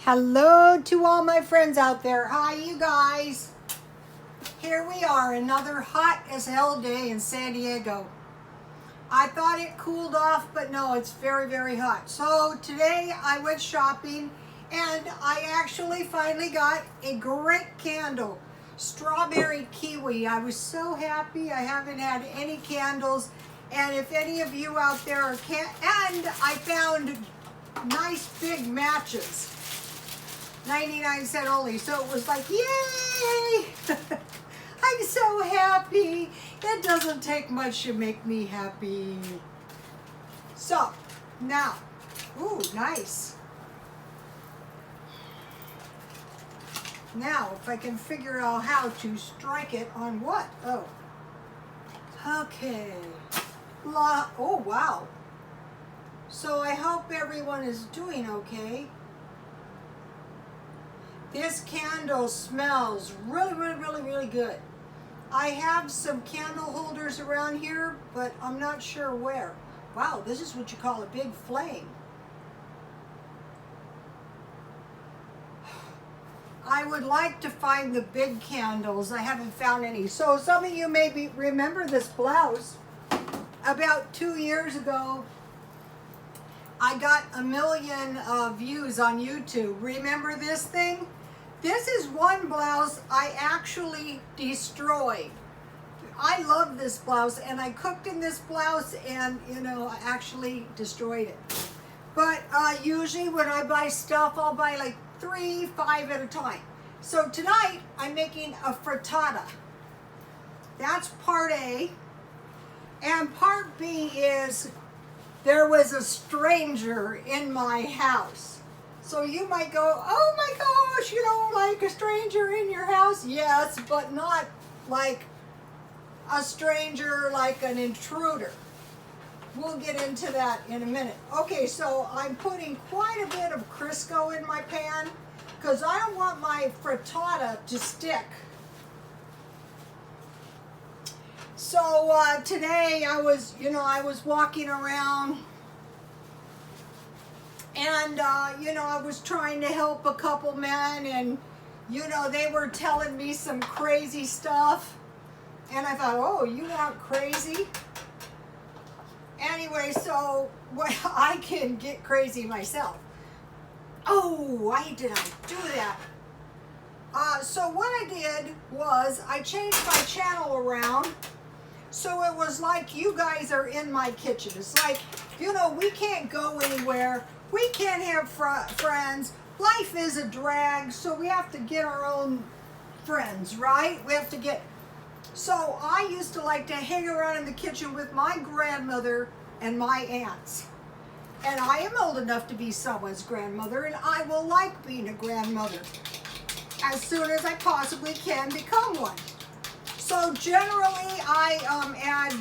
Hello to all my friends out there. Hi, you guys. Here we are, another hot as hell day in San Diego. I thought it cooled off, but no, it's very, very hot. So today I went shopping and I actually finally got a great candle. Strawberry kiwi. I was so happy. I haven't had any candles. And if any of you out there are and I found nice big matches. 99 cents only, so it was like, yay! I'm so happy. It doesn't take much to make me happy. So, now, ooh, nice. Now, if I can figure out how to strike it on what? Oh, okay. Oh, wow. So I hope everyone is doing okay. This candle smells really, really, really, really good. I have some candle holders around here, but I'm not sure where. Wow, this is what you call a big flame. I would like to find the big candles. I haven't found any. So some of you maybe remember this blouse. About 2 years ago, I got 1 million views on YouTube. Remember this thing? This is one blouse I actually destroyed. I love this blouse and I cooked in this blouse and, I actually destroyed it. But usually when I buy stuff, I'll buy like 3, 5 at a time. So tonight I'm making a frittata. That's part A. And part B is there was a stranger in my house. So you might go, oh my gosh, like a stranger in your house? Yes, but not like a stranger, like an intruder. We'll get into that in a minute. Okay, so I'm putting quite a bit of Crisco in my pan because I don't want my frittata to stick. So today I was walking around and, I was trying to help a couple men and, they were telling me some crazy stuff. And I thought, oh, you want crazy? Anyway, so I can get crazy myself. Oh, why did I do that? So what I did was I changed my channel around. So it was like you guys are in my kitchen. It's like, we can't go anywhere. We can't have friends. Life is a drag, so we have to get our own friends, right? We have to get... So I used to like to hang around in the kitchen with my grandmother and my aunts. And I am old enough to be someone's grandmother, and I will like being a grandmother as soon as I possibly can become one. So generally I add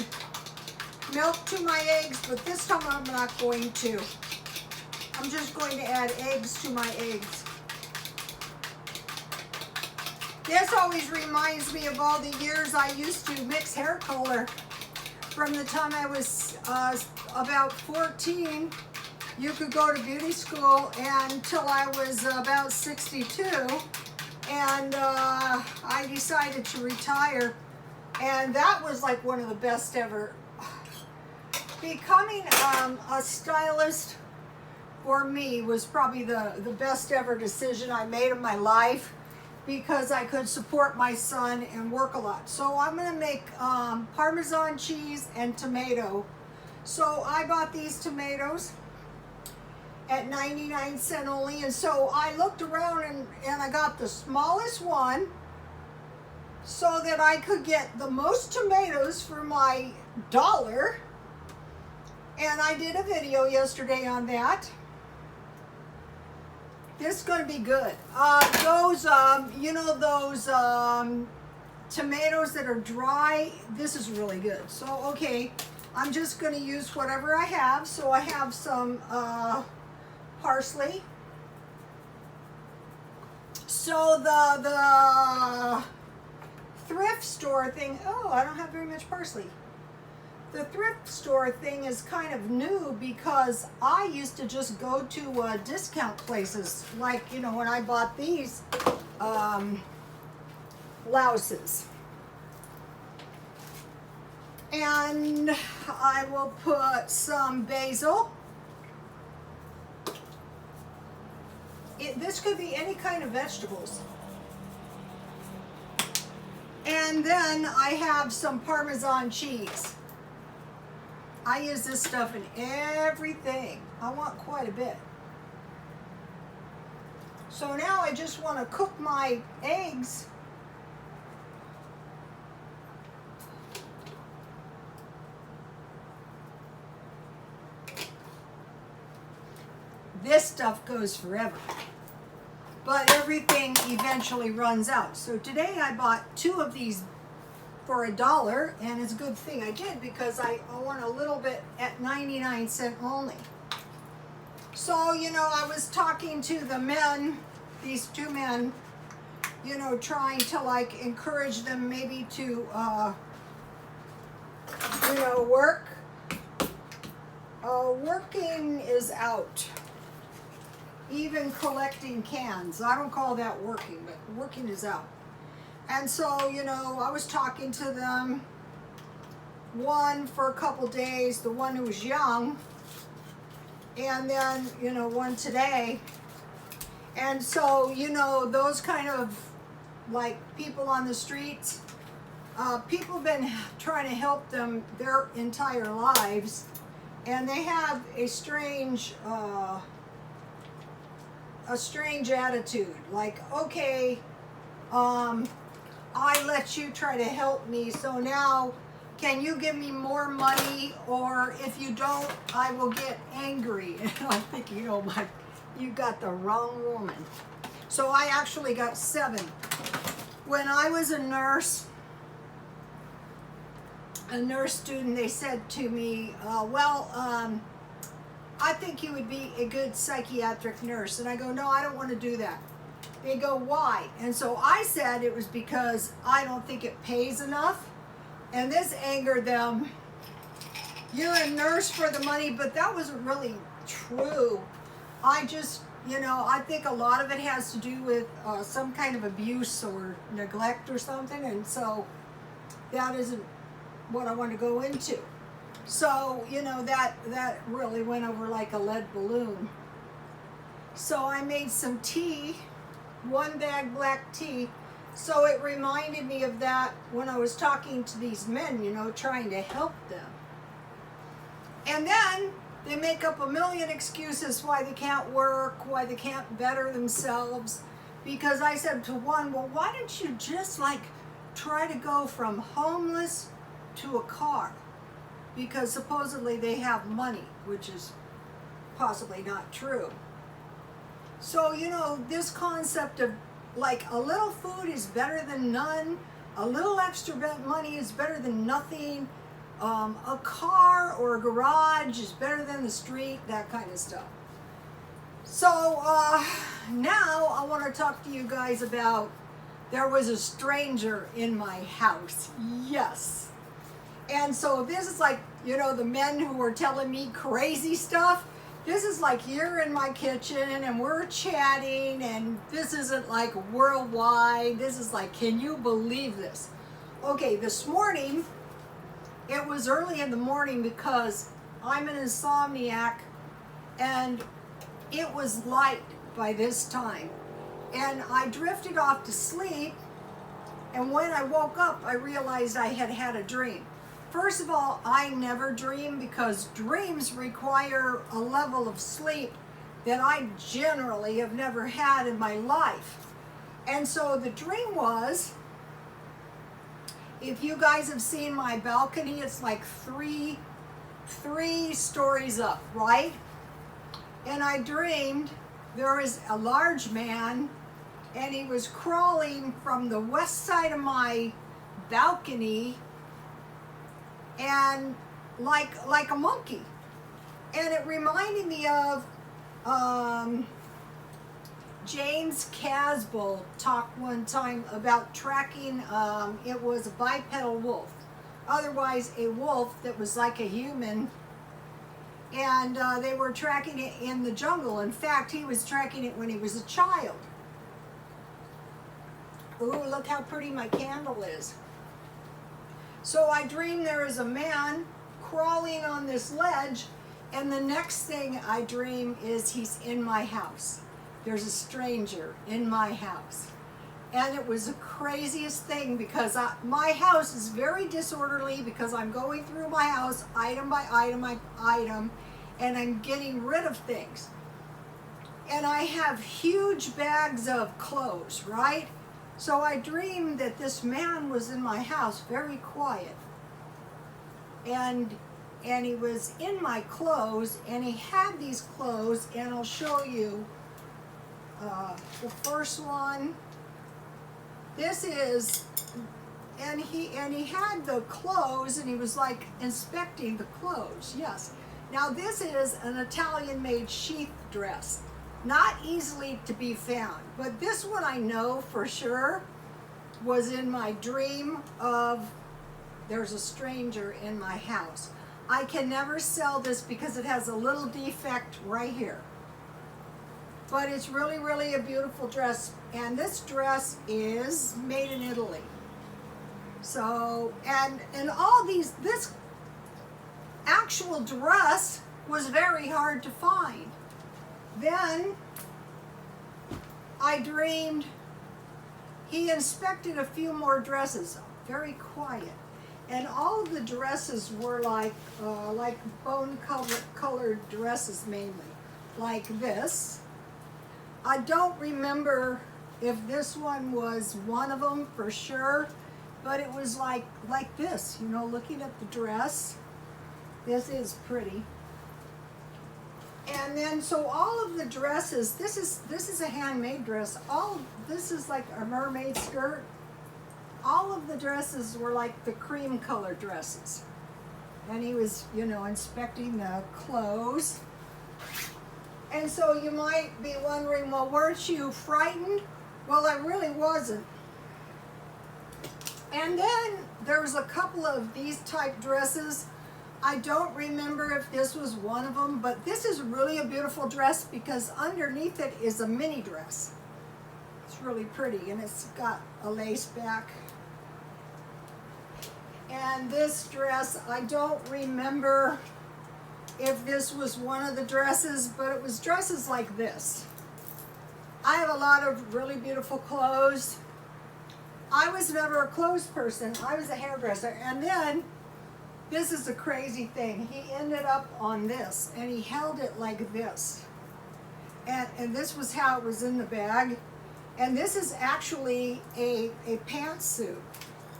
milk to my eggs, but this time I'm not going to. I'm just going to add eggs to my eggs. This always reminds me of all the years I used to mix hair color. From the time I was about 14, you could go to beauty school until I was about 62. And I decided to retire. And that was like one of the best ever. Becoming a stylist for me was probably the best ever decision I made in my life because I could support my son and work a lot. So I'm going to make Parmesan cheese and tomato. So I bought these tomatoes at 99 cents only. And so I looked around and I got the smallest one so that I could get the most tomatoes for my $1. And I did a video yesterday on that. This is going to be good. Those tomatoes that are dry, this is really good. So, okay, I'm just going to use whatever I have. So I have some parsley. So the thrift store thing, oh, I don't have very much parsley. The thrift store thing is kind of new because I used to just go to discount places, like, you know, when I bought these blouses. And I will put some basil. This could be any kind of vegetables. And then I have some Parmesan cheese. I use this stuff in everything. I want quite a bit. So now I just want to cook my eggs. This stuff goes forever, but everything eventually runs out. So today I bought 2 of these for $1, and it's a good thing I did because I want a little bit at 99 cents only. So, you know, I was talking to the men, these 2 men, you know, trying to like encourage them maybe to, you know, work. Working is out. Even collecting cans. I don't call that working, but working is out. And so, you know, I was talking to them, one for a couple days, the one who was young, and then, you know, one today. And so, you know, those kind of like people on the streets, people have been trying to help them their entire lives, and they have a strange attitude. Like, okay, I let you try to help me, so now can you give me more money, or if you don't, I will get angry. And I'm thinking, oh my, you got the wrong woman. So I actually got 7. When I was a nurse student, they said to me, I think you would be a good psychiatric nurse. And I go, no, I don't want to do that. They go, why? And so I said it was because I don't think it pays enough. And this angered them. You're a nurse for the money, but that wasn't really true. I just, you know, I think a lot of it has to do with some kind of abuse or neglect or something. And so that isn't what I want to go into. So, you know, that really went over like a lead balloon. So I made some tea, 1 bag black tea. So it reminded me of that when I was talking to these men, you know, trying to help them. And then they make up a million excuses why they can't work, why they can't better themselves. Because I said to one, well, why don't you just like try to go from homeless to a car? Because supposedly they have money, which is possibly not true. So, you know, this concept of like a little food is better than none, a little extra money is better than nothing, a car or a garage is better than the street, that kind of stuff. So now I want to talk to you guys about there was a stranger in my house. Yes. And so this is like, you know, the men who were telling me crazy stuff. This is like you're in my kitchen and we're chatting, and this isn't like worldwide. This is like, can you believe this? Okay, this morning, it was early in the morning because I'm an insomniac, and it was light by this time. And I drifted off to sleep, and when I woke up, I realized I had had a dream. First of all, I never dream because dreams require a level of sleep that I generally have never had in my life. And so the dream was, if you guys have seen my balcony, it's like three stories up, right? And I dreamed there was a large man, and he was crawling from the west side of my balcony, and like a monkey. And it reminded me of James Casbolt talked one time about tracking, it was a bipedal wolf. otherwise a wolf that was like a human, and they were tracking it in the jungle. In fact, he was tracking it when he was a child. Ooh, look how pretty my candle is. So I dream there is a man crawling on this ledge, and the next thing I dream is he's in my house. There's a stranger in my house. And it was the craziest thing, because my house is very disorderly, because I'm going through my house item by item by item, and I'm getting rid of things. And I have huge bags of clothes, right? So I dreamed that this man was in my house, very quiet. And he was in my clothes, and he had these clothes, and I'll show you the first one. This is, and he had the clothes, and he was like inspecting the clothes. Yes. Now this is an Italian-made sheath dress, not easily to be found. But this one I know for sure was in my dream of there's a stranger in my house. I can never sell this because it has a little defect right here. But it's really, really a beautiful dress. And this dress is made in Italy. So, and all these, this actual dress was very hard to find. Then I dreamed he inspected a few more dresses, very quiet. And all of the dresses were like bone-colored dresses mainly, like this. I don't remember if this one was one of them for sure, but it was like this, you know, looking at the dress. This is pretty. And then, so all of the dresses, this is a handmade dress. This is like a mermaid skirt. All of the dresses were like the cream color dresses. And he was, you know, inspecting the clothes. And so you might be wondering, well, weren't you frightened? Well, I really wasn't. And then there was a couple of these type dresses. I don't remember if this was one of them, but this is really a beautiful dress because underneath it is a mini dress. It's really pretty, and it's got a lace back. And this dress, I don't remember if this was one of the dresses, but it was dresses like this. I have a lot of really beautiful clothes. I was never a clothes person. I was a hairdresser. And then, this is a crazy thing. He ended up on this, and he held it like this. And this was how it was in the bag. And this is actually a pantsuit.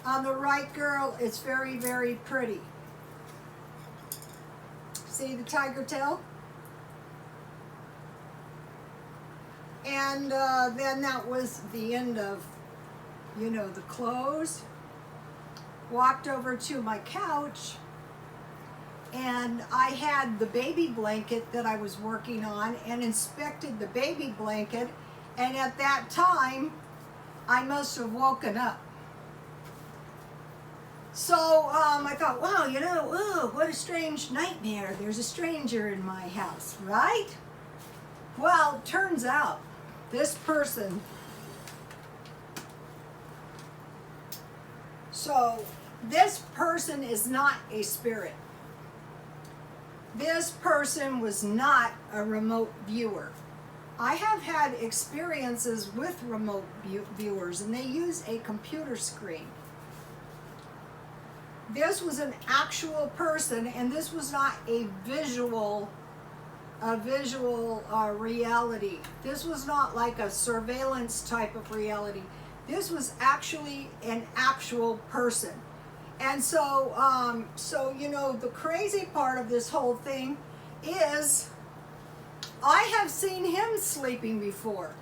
On the right girl, it's very, very pretty. See the tiger tail? And then that was the end of, you know, the clothes. Walked over to my couch, and I had the baby blanket that I was working on and inspected the baby blanket, and at that time, I must have woken up. So I thought, wow, you know, oh, what a strange nightmare. There's a stranger in my house, right? Well, turns out this person, so this person is not a spirit. This person was not a remote viewer. I have had experiences with remote viewers, and they use a computer screen. This was an actual person, and this was not a visual reality. This was not like a surveillance type of reality. This was actually an actual person. And so, you know, the crazy part of this whole thing is I have seen him sleeping before.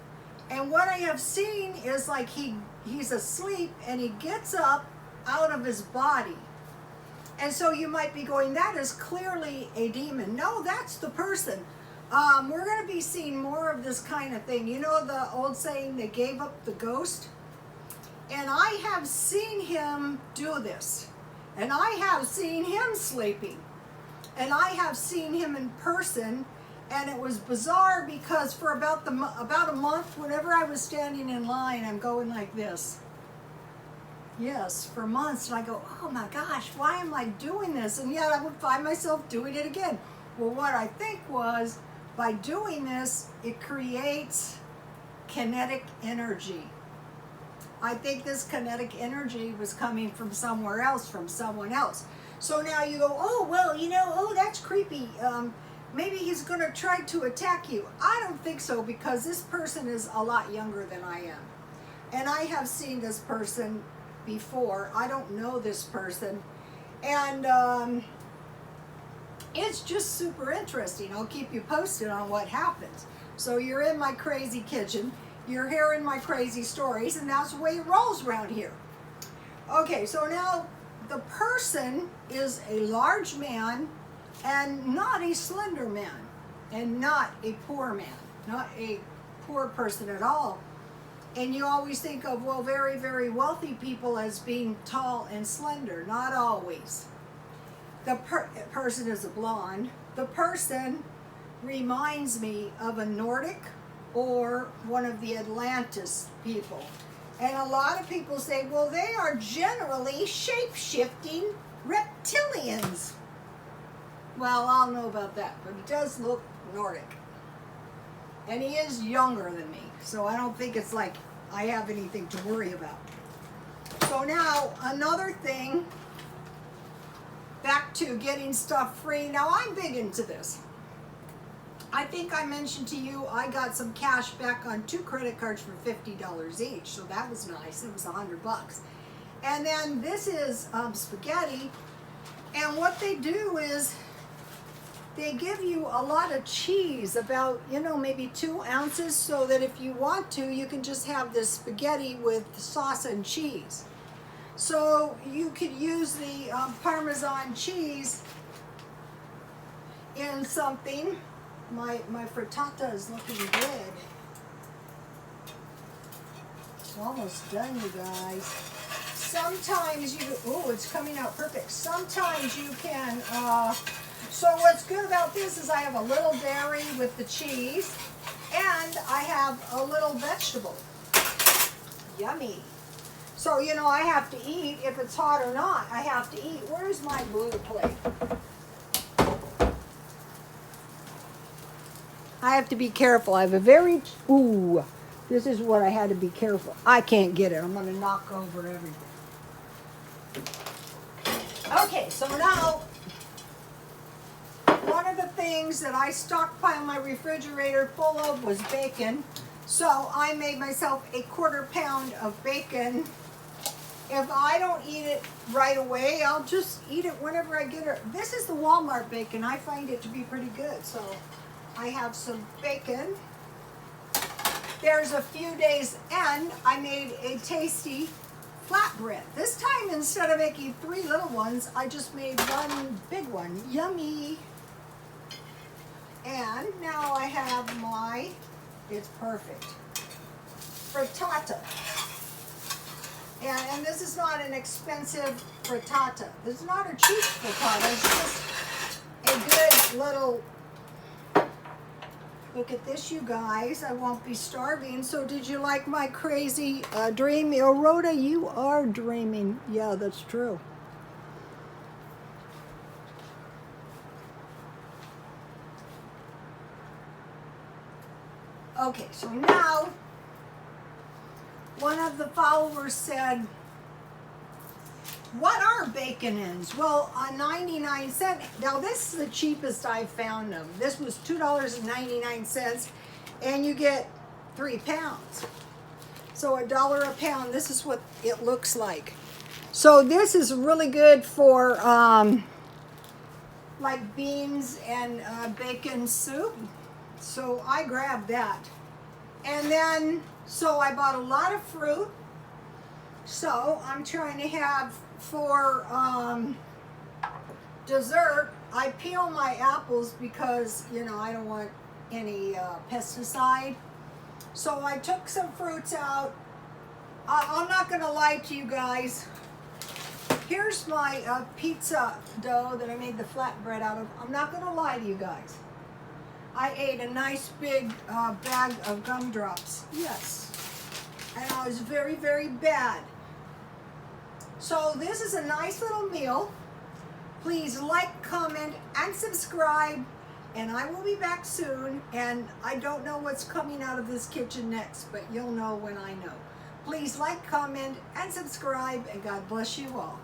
And what I have seen is like he's asleep, and he gets up out of his body. And so you might be going, that is clearly a demon. No, that's the person. We're going to be seeing more of this kind of thing. You know the old saying, they gave up the ghost? And I have seen him do this. And I have seen him sleeping. And I have seen him in person. And it was bizarre because for about a month, whenever I was standing in line, I'm going like this. Yes, for months. And I go, oh my gosh, why am I doing this? And yet I would find myself doing it again. Well, what I think was, by doing this, it creates kinetic energy. I think this kinetic energy was coming from somewhere else, from someone else. So now you go, oh, well, oh, that's creepy. Maybe he's going to try to attack you. I don't think so, because this person is a lot younger than I am. And I have seen this person before. I don't know this person. And it's just super interesting. I'll keep you posted on what happens. So you're in my crazy kitchen. You're hearing my crazy stories, and that's the way it rolls around here. Okay, so now the person is a large man and not a slender man and not a poor man, not a poor person at all. And you always think of, well, very, very wealthy people as being tall and slender. Not always. The person is a blonde. The person reminds me of a Nordic or one of the Atlantis people. And a lot of people say, well, they are generally shape-shifting reptilians. Well, I'll know about that, but he does look Nordic. And he is younger than me, so I don't think it's like I have anything to worry about. So now, another thing, back to getting stuff free. Now, I'm big into this. I think I mentioned to you I got some cash back on 2 credit cards for $50 each, so that was nice. It was $100. And then this is spaghetti, and what they do is they give you a lot of cheese, about, maybe 2 ounces, so that if you want to, you can just have this spaghetti with sauce and cheese. So you could use the Parmesan cheese in something. My frittata is looking good. It's almost done, you guys. Sometimes it's coming out perfect. Sometimes you can, so what's good about this is I have a little dairy with the cheese, and I have a little vegetable. Yummy. So, I have to eat, if it's hot or not, I have to eat. Where's my blue plate? I have to be careful. I have a very, this is what I had to be careful. I can't get it. I'm going to knock over everything. Okay, so now, one of the things that I stockpiled my refrigerator full of was bacon. So I made myself a 1/4 pound of bacon. If I don't eat it right away, I'll just eat it whenever I get it. This is the Walmart bacon. I find it to be pretty good. So I have some bacon. There's a few days and I made a tasty flatbread. This time, instead of making 3 little ones, I just made 1 big one. Yummy. And now I have it's perfect, frittata. And this is not an expensive frittata. This is not a cheap frittata. It's just a good little, look at this, you guys. I won't be starving. So did you like my crazy dream? Oh, Rhoda, you are dreaming. Yeah, that's true. Okay, so now, one of the followers said, what are bacon ends? Well, on 99 cents, now this is the cheapest I've found them. This was $2.99, and you get 3 pounds. So $1 a pound, this is what it looks like. So this is really good for like beans and bacon soup. So I grabbed that. And then, so I bought a lot of fruit. So I'm trying to have for dessert, I peel my apples because, I don't want any pesticide. So I took some fruits out. I'm not going to lie to you guys. Here's my pizza dough that I made the flatbread out of. I'm not going to lie to you guys. I ate a nice big bag of gumdrops. Yes. And I was very, very bad. So this is a nice little meal. Please like, comment, and subscribe. And I will be back soon. And I don't know what's coming out of this kitchen next, but you'll know when I know. Please like, comment, and subscribe. And God bless you all.